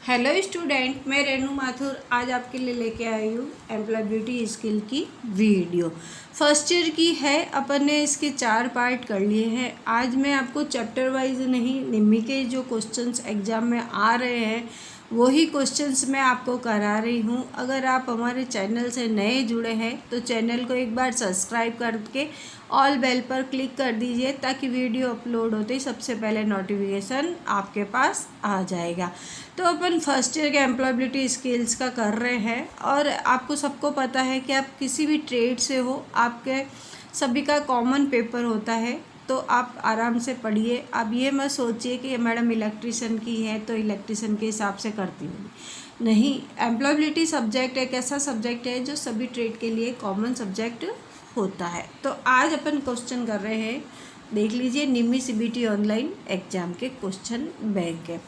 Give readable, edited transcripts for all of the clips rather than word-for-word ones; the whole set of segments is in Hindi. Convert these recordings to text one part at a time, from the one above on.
हेलो स्टूडेंट, मैं रेनू माथुर आज आपके लिए लेके आई हूँ एम्प्लॉयबिलिटी स्किल की वीडियो। फर्स्ट ईयर की है। अपन ने इसके 4 पार्ट कर लिए हैं। आज मैं आपको चैप्टर वाइज नहीं, निम्मी के जो क्वेश्चंस एग्जाम में आ रहे हैं वही क्वेश्चंस मैं आपको करा रही हूँ। अगर आप हमारे चैनल से नए जुड़े हैं तो चैनल को एक बार सब्सक्राइब करके ऑल बेल पर क्लिक कर दीजिए ताकि वीडियो अपलोड होते ही सबसे पहले नोटिफिकेशन आपके पास आ जाएगा। तो अपन फर्स्ट ईयर के एम्प्लॉयबिलिटी स्किल्स का कर रहे हैं और आपको सबको पता है कि आप किसी भी ट्रेड से हो, आपके सभी का कॉमन पेपर होता है, तो आप आराम से पढ़िए। आप ये मत सोचिए कि मैडम इलेक्ट्रिशियन की है तो इलेक्ट्रिशियन के हिसाब से करती होगी। नहीं, एम्प्लॉयबिलिटी सब्जेक्ट एक ऐसा सब्जेक्ट है जो सभी ट्रेड के लिए कॉमन सब्जेक्ट होता है। तो आज अपन क्वेश्चन कर रहे हैं, देख लीजिए, निम्मी सीबीटी ऑनलाइन एग्जाम के क्वेश्चन बैंक है।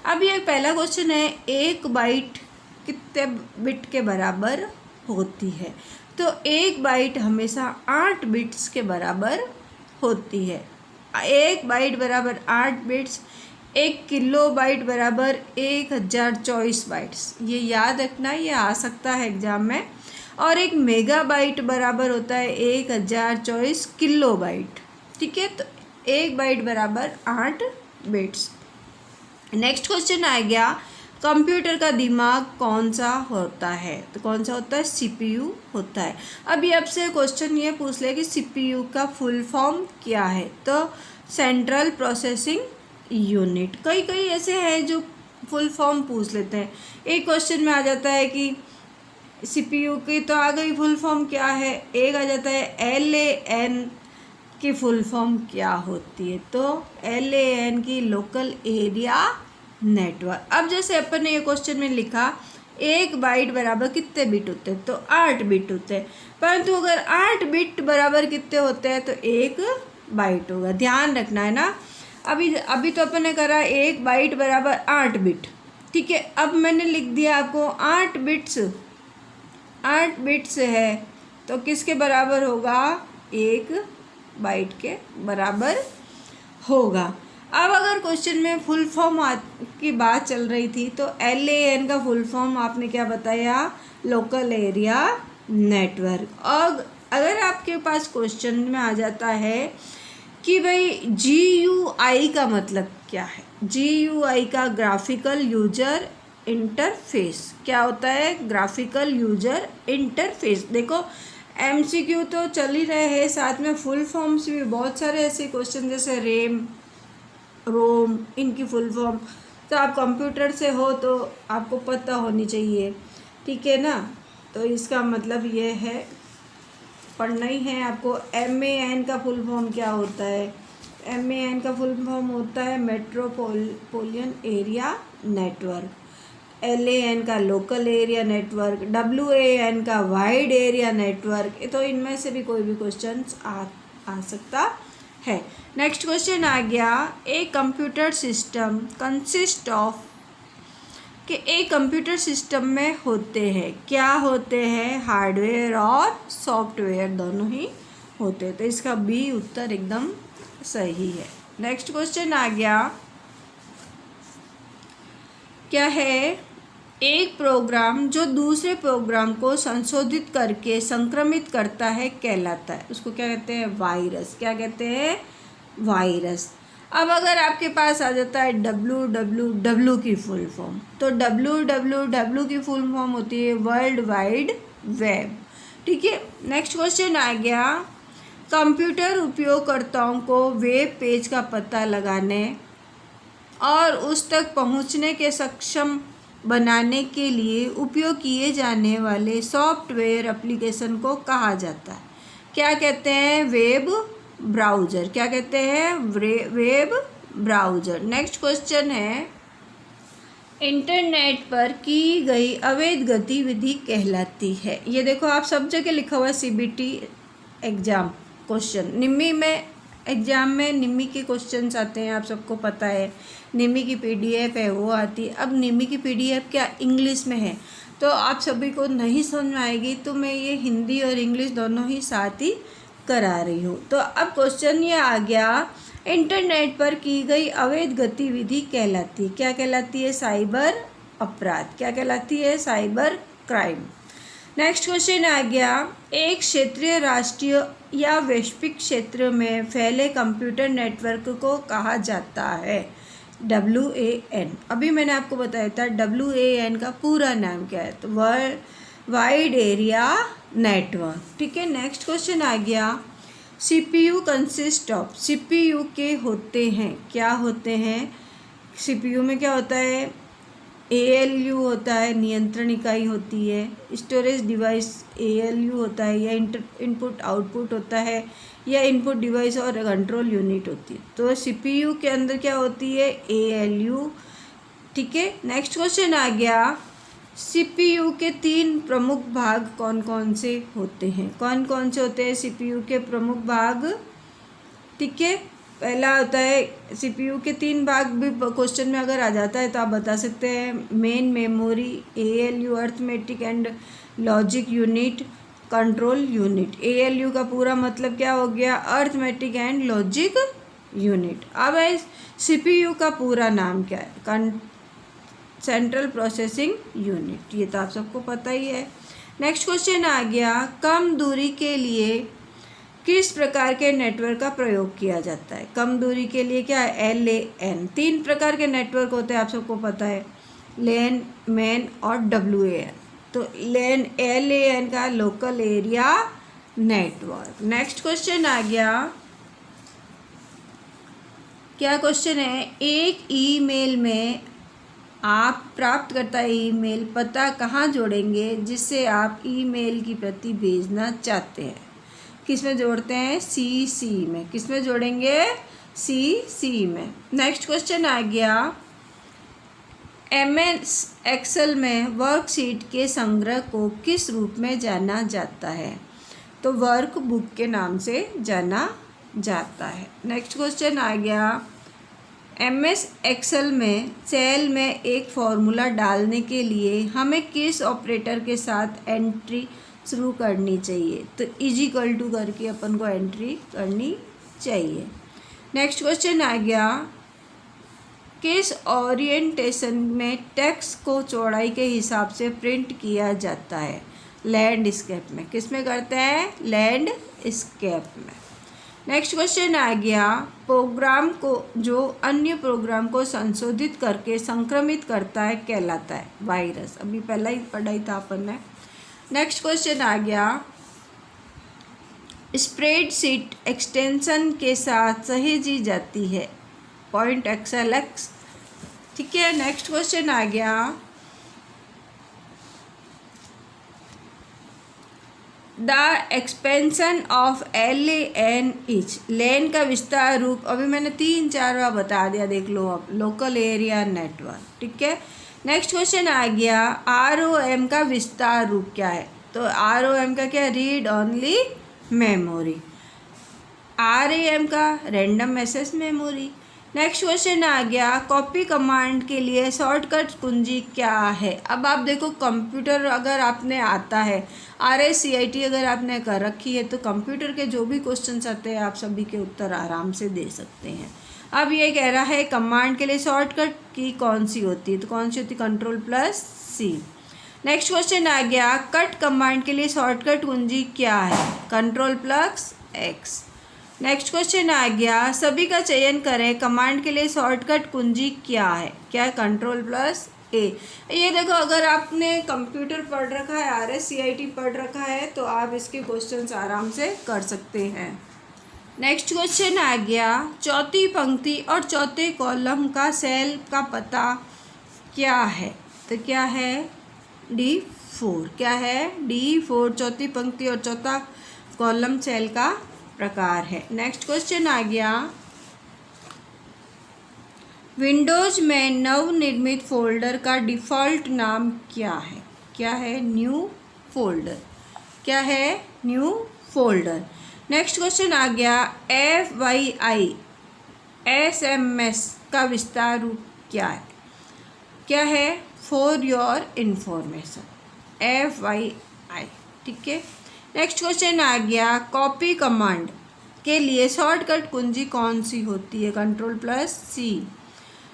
अब ये पहला क्वेश्चन है, 1 बाइट कितने बिट के बराबर होती है? तो 1 बाइट हमेशा 8 बिट्स के बराबर होती है। 1 बाइट बराबर 8 बिट्स। 1 किलो बाइट बराबर 1024 बाइट्स। ये याद रखना, ये आ सकता है एग्जाम में। और 1 मेगा बाइट बराबर होता है 1024 किलो बाइट। ठीक है, तो 1 बाइट बराबर 8 बिट्स। नेक्स्ट क्वेश्चन आ गया, कंप्यूटर का दिमाग कौन सा होता है? तो कौन सा होता है? सीपीयू होता है। अभी आपसे क्वेश्चन ये पूछ ले कि सीपीयू का फुल फॉर्म क्या है? तो सेंट्रल प्रोसेसिंग यूनिट। कई कई ऐसे हैं जो फुल फॉर्म पूछ लेते हैं। एक क्वेश्चन में आ जाता है कि सीपीयू की तो आ गई, फुल फॉर्म क्या है? एक आ जाता है LAN की फुल फॉर्म क्या होती है? तो LAN की लोकल एरिया नेटवर्क। अब जैसे अपन ने ये क्वेश्चन में लिखा 1 बाइट बराबर कितने बिट होते हैं? तो 8 बिट होते हैं। परंतु अगर 8 बिट बराबर कितने होते हैं तो 1 बाइट होगा। ध्यान रखना है ना। अभी तो अपन ने करा 1 बाइट बराबर 8 बिट। ठीक है, अब मैंने लिख दिया आपको 8 बिट्स है तो किसके बराबर होगा? 1 बाइट के बराबर होगा। अब अगर क्वेश्चन में फुल फॉर्म की बात चल रही थी तो LAN का फुल फॉर्म आपने क्या बताया? Local area network. और अगर आपके पास क्वेश्चन में आ जाता है कि भाई GUI का मतलब क्या है? GUI का ग्राफिकल यूजर इंटरफेस क्या होता है? Graphical user interface. देखो MCQ तो चल ही रहे हैं, साथ में फुल फॉर्म्स भी बहुत सारे ऐसे क्वेश्चन, जैसे रोम, इनकी फुल फॉर्म तो आप कंप्यूटर से हो तो आपको पता होनी चाहिए। ठीक है ना। तो इसका मतलब ये है, पढ़ना ही है आपको। MAN का फुल फॉर्म क्या होता है? MAN का फुल फॉर्म होता है मेट्रोपोलियन एरिया नेटवर्क। LAN का लोकल एरिया नेटवर्क। WAN का वाइड एरिया नेटवर्क। तो इनमें से भी कोई भी क्वेश्चन आ सकता है। नेक्स्ट क्वेश्चन आ गया, एक कंप्यूटर सिस्टम कंसिस्ट ऑफ कि एक कंप्यूटर सिस्टम में होते हैं, क्या होते हैं? हार्डवेयर और सॉफ्टवेयर दोनों ही होते हैं। तो इसका B उत्तर एकदम सही है। नेक्स्ट क्वेश्चन आ गया, क्या है? एक प्रोग्राम जो दूसरे प्रोग्राम को संशोधित करके संक्रमित करता है कहलाता है, उसको क्या कहते हैं? वायरस। क्या कहते हैं? वायरस। अब अगर आपके पास आ जाता है WWW की फुल फॉर्म, तो WWW की फुल फॉर्म होती है वर्ल्ड वाइड वेब। ठीक है। नेक्स्ट क्वेश्चन आ गया, कंप्यूटर उपयोगकर्ताओं को वेब पेज का पता लगाने और उस तक पहुंचने के सक्षम बनाने के लिए उपयोग किए जाने वाले सॉफ्टवेयर एप्लीकेशन को कहा जाता है? क्या कहते हैं? Web browser. क्या कहते हैं? Web browser. नेक्स्ट क्वेश्चन है, इंटरनेट पर की गई अवैध गतिविधि कहलाती है? ये देखो, आप सब जगह लिखा हुआ है CBT एग्ज़ाम क्वेश्चन। निम्मी में एग्ज़ाम में निम्मी के क्वेश्चंस आते हैं, आप सबको पता है। निम्मी की PDF है वो आती है। अब निम्मी की PDF क्या इंग्लिश में है, तो आप सभी को नहीं समझ में आएगी, तो मैं ये हिंदी और इंग्लिश दोनों ही साथ ही करा रही हूँ। तो अब क्वेश्चन ये आ गया, इंटरनेट पर की गई अवैध गतिविधि कहलाती है, क्या कहलाती है? साइबर अपराध, क्या कहलाती है? Cyber crime. नेक्स्ट क्वेश्चन आ गया, एक क्षेत्रीय, राष्ट्रीय या वैश्विक क्षेत्र में फैले कंप्यूटर नेटवर्क को कहा जाता है? WAN। अभी मैंने आपको बताया था WAN का पूरा नाम क्या है, तो वर्ल्ड वाइड एरिया नेटवर्क। ठीक है। नेक्स्ट क्वेश्चन आ गया, CPU कंसिस्ट ऑफ, CPU के होते हैं, क्या होते हैं? CPU में क्या होता है? ALU होता है, नियंत्रण इकाई होती है। स्टोरेज डिवाइस ALU होता है, या इनपुट आउटपुट होता है, या इनपुट डिवाइस और कंट्रोल यूनिट होती है। तो CPU के अंदर क्या होती है? ALU। ठीक है। नेक्स्ट क्वेश्चन आ गया, CPU के 3 प्रमुख भाग कौन कौन से होते हैं? कौन कौन से होते हैं CPU के प्रमुख भाग? ठीक है। पहला होता है CPU के 3 भाग, भी क्वेश्चन में अगर आ जाता है तो आप बता सकते हैं, main memory, ALU arithmetic and logic unit, control unit. ALU का पूरा मतलब क्या हो गया? Arithmetic and logic unit. अब है CPU का पूरा नाम क्या है? Central processing unit. ये तो आप सबको पता ही है। नेक्स्ट क्वेश्चन आ गया, कम दूरी के लिए किस प्रकार के नेटवर्क का प्रयोग किया जाता है? कम दूरी के लिए क्या है? LAN। 3 प्रकार के नेटवर्क होते हैं, आप सबको पता है, LAN, MAN और WAN। तो LAN का local area network. Next question आ गया, क्या क्वेश्चन है, एक ईमेल में आप प्राप्तकर्ता ईमेल पता कहाँ जोड़ेंगे जिससे आप ईमेल की प्रति भेजना चाहते हैं? किस में जोड़ते हैं? CC में। किस में जोड़ेंगे? CC में। नेक्स्ट क्वेश्चन आ गया, MS Excel में वर्कशीट के संग्रह को किस रूप में जाना जाता है? तो वर्कबुक के नाम से जाना जाता है। नेक्स्ट क्वेश्चन आ गया, MS Excel में सेल में एक फॉर्मूला डालने के लिए हमें किस ऑपरेटर के साथ एंट्री शुरू करनी चाहिए? तो = करके अपन को एंट्री करनी चाहिए। नेक्स्ट क्वेश्चन आ गया, किस ओरिएंटेशन में टेक्स्ट को चौड़ाई के हिसाब से प्रिंट किया जाता है? लैंडस्केप में। किस में करते हैं? लैंडस्केप में। नेक्स्ट क्वेश्चन आ गया, प्रोग्राम को जो अन्य प्रोग्राम को संशोधित करके संक्रमित करता है कहलाता है? वायरस। अभी पहला ही पढ़ाई था अपन ने। नेक्स्ट क्वेश्चन आ गया, स्प्रेडशीट एक्सटेंशन के साथ सहेजी जाती है? .xlx। ठीक है। नेक्स्ट क्वेश्चन आ गया, the expansion of LAN is, LAN का विस्तार रूप, अभी मैंने 3-4 बार बता दिया, देख लो अब, लोकल एरिया नेटवर्क। ठीक है। नेक्स्ट क्वेश्चन आ गया, ROM का विस्तार रूप क्या है? तो ROM का क्या? Read only memory. RAM का random access memory. Next question आ गया, कॉपी कमांड के लिए शॉर्टकट कुंजी क्या है? अब आप देखो, कंप्यूटर अगर आपने आता है, RSCIT अगर आपने कर रखी है, तो कंप्यूटर के जो भी क्वेश्चंस आते हैं आप सभी के उत्तर आराम से दे सकते हैं। अब ये कह रहा है कमांड के लिए शॉर्टकट की कौन सी होती है? तो कौन सी होती है? Ctrl+C। नेक्स्ट क्वेश्चन आ गया, कट कमांड के लिए शॉर्टकट कुंजी क्या है? Ctrl+X। नेक्स्ट क्वेश्चन आ गया, सभी का चयन करें, कमांड के लिए शॉर्टकट कुंजी क्या है? क्या है? Ctrl+A। ये देखो, अगर आपने कंप्यूटर पढ़ रखा है, RSCIT पढ़ रखा है, तो आप इसके क्वेश्चंस आराम से कर सकते हैं। नेक्स्ट क्वेश्चन आ गया, चौथी पंक्ति और चौथे कॉलम का सेल का पता क्या है? तो क्या है? D4। क्या है? D4 चौथी पंक्ति और चौथा कॉलम सेल का प्रकार है। नेक्स्ट क्वेश्चन आ गया, विंडोज में नवनिर्मित फोल्डर का डिफ़ॉल्ट नाम क्या है? क्या है? New folder. क्या है? New folder. नेक्स्ट क्वेश्चन आ गया, FYI SMS का विस्तार रूप क्या है? क्या है? For your information. FYI। ठीक है। नेक्स्ट क्वेश्चन आ गया, कॉपी कमांड के लिए शॉर्टकट कुंजी कौन सी होती है? Ctrl+C।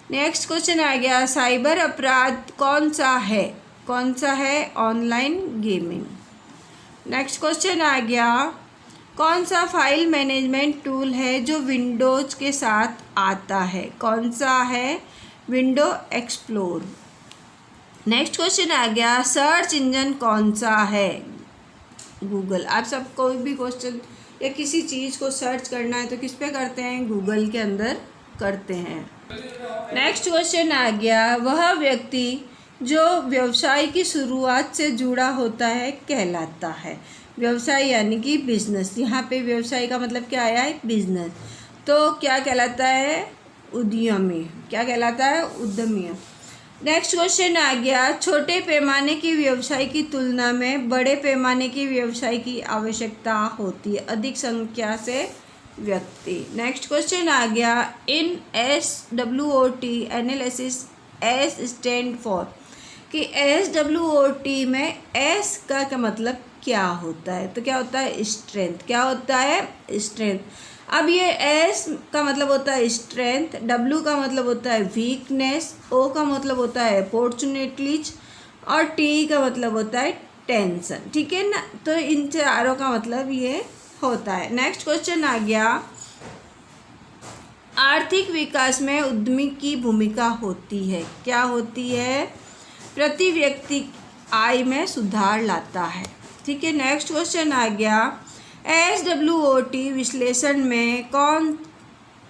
नेक्स्ट क्वेश्चन आ गया, साइबर अपराध कौन सा है? कौन सा है? Online gaming. नेक्स्ट क्वेश्चन आ गया, कौन सा फाइल मैनेजमेंट टूल है जो विंडोज़ के साथ आता है? कौन सा है? Window explore. नेक्स्ट क्वेश्चन आ गया, सर्च इंजन कौन सा है? गूगल। आप सब कोई भी क्वेश्चन या किसी चीज़ को सर्च करना है तो किस पे करते हैं? गूगल के अंदर करते हैं। नेक्स्ट क्वेश्चन आ गया, वह व्यक्ति जो व्यवसाय की शुरुआत से जुड़ा होता है कहलाता है। व्यवसाय यानी कि बिजनेस। यहाँ पे व्यवसाय का मतलब क्या आया है? बिजनेस। तो क्या कहलाता है? उद्यमी। क्या कहलाता है? उद्यमी। नेक्स्ट क्वेश्चन आ गया, छोटे पैमाने की व्यवसाय की तुलना में बड़े पैमाने की व्यवसाय की आवश्यकता होती है अधिक संख्या से व्यक्ति। नेक्स्ट क्वेश्चन आ गया, इन SWOT analysis S stand for, कि SWOT में एस का क्या मतलब क्या होता है? तो क्या होता है? स्ट्रेंथ। क्या होता है? स्ट्रेंथ। अब ये एस का मतलब होता है स्ट्रेंथ, डब्ल्यू का मतलब होता है वीकनेस, ओ का मतलब होता है अपॉर्चुनिटीज और टी का मतलब होता है टेंशन। ठीक है ना? तो इन चारों का मतलब ये होता है। नेक्स्ट क्वेश्चन आ गया, आर्थिक विकास में उद्यमी की भूमिका होती है। क्या होती है? प्रति व्यक्ति आय में सुधार लाता है। ठीक है। नेक्स्ट क्वेश्चन आ गया, SWOT विश्लेषण में कौन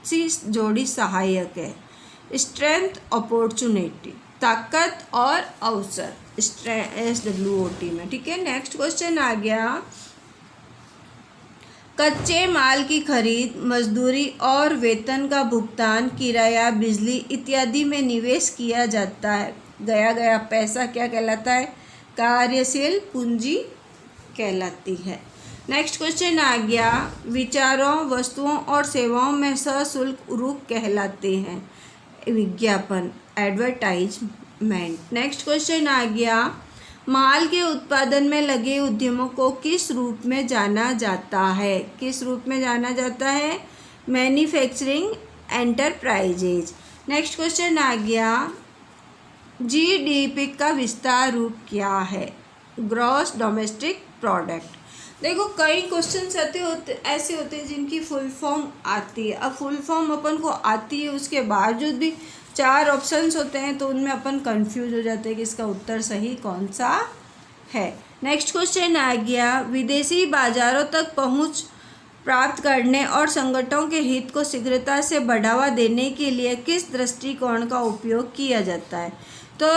सी जोड़ी सहायक है? स्ट्रेंथ, अपॉर्चुनिटी, ताकत और अवसर SWOT में। ठीक है। नेक्स्ट क्वेश्चन आ गया, कच्चे माल की खरीद, मजदूरी और वेतन का भुगतान, किराया, बिजली इत्यादि में निवेश किया जाता है गया पैसा क्या कहलाता है? कार्यशील पूंजी कहलाती है। नेक्स्ट क्वेश्चन आ गया, विचारों, वस्तुओं और सेवाओं में सशुल्क रूप कहलाते हैं विज्ञापन, एडवर्टाइजमेंट। नेक्स्ट क्वेश्चन आ गया, माल के उत्पादन में लगे उद्यमों को किस रूप में जाना जाता है? किस रूप में जाना जाता है? Manufacturing enterprises. नेक्स्ट क्वेश्चन आ गया, GDP का विस्तार रूप क्या है? Gross domestic product. देखो कई क्वेश्चन ऐसे होते हैं जिनकी फुल फॉर्म आती है। अब फुल फॉर्म अपन को आती है, उसके बावजूद भी 4 ऑप्शंस होते हैं तो उनमें अपन कंफ्यूज हो जाते हैं कि इसका उत्तर सही कौन सा है। नेक्स्ट क्वेश्चन आ गया, विदेशी बाजारों तक पहुंच प्राप्त करने और संगठनों के हित को शीघ्रता से बढ़ावा देने के लिए किस दृष्टिकोण का उपयोग किया जाता है? तो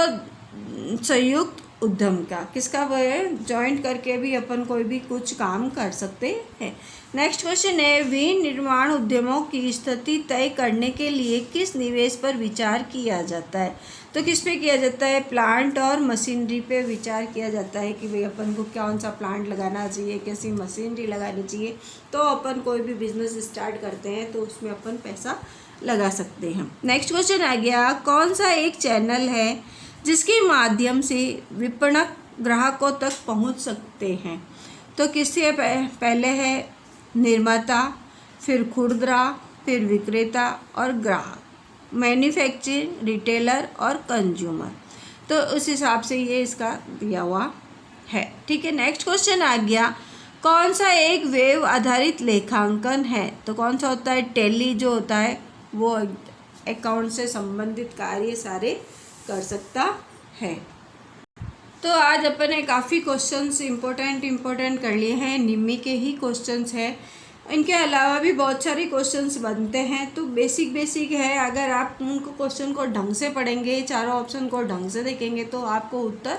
संयुक्त उद्यम का। किसका? वो है जॉइंट करके भी अपन कोई भी कुछ काम कर सकते हैं। नेक्स्ट क्वेश्चन है, विनिर्माण उद्यमों की स्थिति तय करने के लिए किस निवेश पर विचार किया जाता है? तो किस पे किया जाता है? प्लांट और मशीनरी पे विचार किया जाता है कि भाई अपन को कौन सा प्लांट लगाना चाहिए, कैसी मशीनरी लगानी चाहिए। तो अपन कोई भी बिजनेस स्टार्ट करते हैं तो उसमें अपन पैसा लगा सकते हैं। नेक्स्ट क्वेश्चन आ गया, कौन सा एक चैनल है जिसके माध्यम से विपणक ग्राहकों तक पहुंच सकते हैं? तो किससे पहले है निर्माता, फिर खुदरा, फिर विक्रेता और ग्राहक, मैन्युफैक्चरिंग, रिटेलर और कंज्यूमर। तो उस हिसाब से ये इसका दिया हुआ है। ठीक है। नेक्स्ट क्वेश्चन आ गया, कौन सा एक वेब आधारित लेखांकन है? तो कौन सा होता है? टैली जो होता है वो अकाउंट से संबंधित कार्य सारे कर सकता है। तो आज अपन ने काफ़ी क्वेश्चंस इम्पोर्टेंट कर लिए हैं, निम्मी के ही क्वेश्चंस हैं। इनके अलावा भी बहुत सारे क्वेश्चंस बनते हैं, तो बेसिक है। अगर आप उनको क्वेश्चन को ढंग से पढ़ेंगे, चारों ऑप्शन को ढंग से देखेंगे तो आपको उत्तर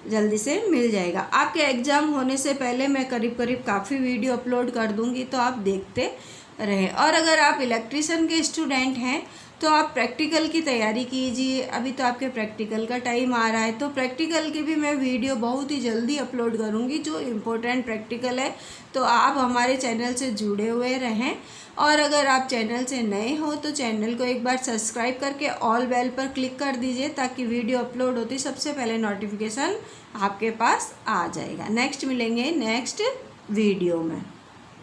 जल्दी से मिल जाएगा। आपके एग्ज़ाम होने से पहले मैं करीब काफ़ी वीडियो अपलोड कर दूँगी, तो आप देखते रहें। और अगर आप इलेक्ट्रीशियन के स्टूडेंट हैं तो आप प्रैक्टिकल की तैयारी कीजिए। अभी तो आपके प्रैक्टिकल का टाइम आ रहा है, तो प्रैक्टिकल की भी मैं वीडियो बहुत ही जल्दी अपलोड करूँगी जो इम्पोर्टेंट प्रैक्टिकल है। तो आप हमारे चैनल से जुड़े हुए रहें। और अगर आप चैनल से नए हो तो चैनल को एक बार सब्सक्राइब करके ऑल बेल पर क्लिक कर दीजिए, ताकि वीडियो अपलोड होती सबसे पहले नोटिफिकेशन आपके पास आ जाएगा। नेक्स्ट मिलेंगे नेक्स्ट वीडियो में।